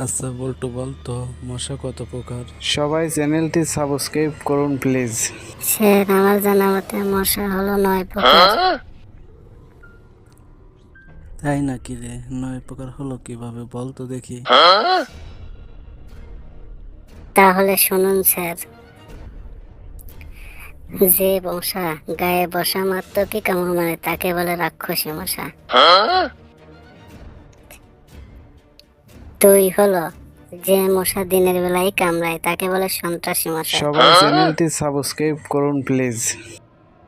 আচ্ছা বল্টু বল তো মশা কত প্রকার? সবাই চ্যানেলটি সাবস্ক্রাইব করুন প্লিজ। স্যার, আমার জানা মতে মশা হলো 9 প্রকার। তাই নাকি রে? 9 প্রকার হলো কিভাবে বল তো দেখি। তাহলে শুনুন স্যার, যে মশা গায়ে বসা মাত্র কি কামড় মারে তাকে বলে রাক্ষসী মশা। 2 হলো যে মশা দিনের বেলায় কামড়ায় তাকে বলে সন্ত্রাসী মশা। সবাই চ্যানেলটি সাবস্ক্রাইব করুন প্লিজ।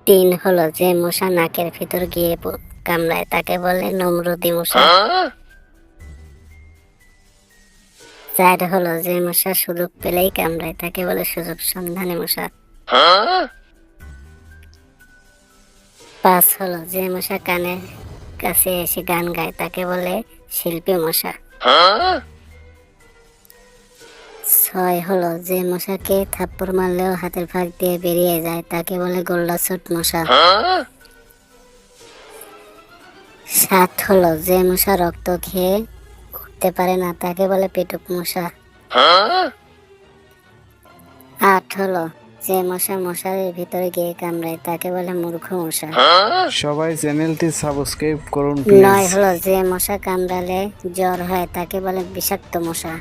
3 হলো যে মশা নাকের ভিতর গিয়ে কামড়ায় তাকে বলে নমরুদি মশা। 4 হলো যে মশা সুযোগ পেলেই কামড়ায় তাকে বলে সুযোগ সন্ধানী মশা। 5 হলো যে মশা কানের কাছে এসে গান গায় তাকে বলে শিল্পী মশা। 6 হলো যে মশাকে থাপ্পড় মারলেও হাতের ফাঁক দিয়ে বেরিয়ে যায় তাকে বলে গোল্লাছুট মশা। 7 হলো যে মশা রক্ত খেয়ে উঠতে পারে না তাকে বলে পেটুক মশা। 8 হলো যে মশা মশারির ভিতরে গিয়ে কামড়ায় তাকে বলে মূর্খ মশা। সবাই চ্যানেলটি সাবস্ক্রাইব করুন 9 প্লিজ। হলো যে মশা কামড়ালে জ্বর হয় তাকে বলে বিষাক্ত মশা।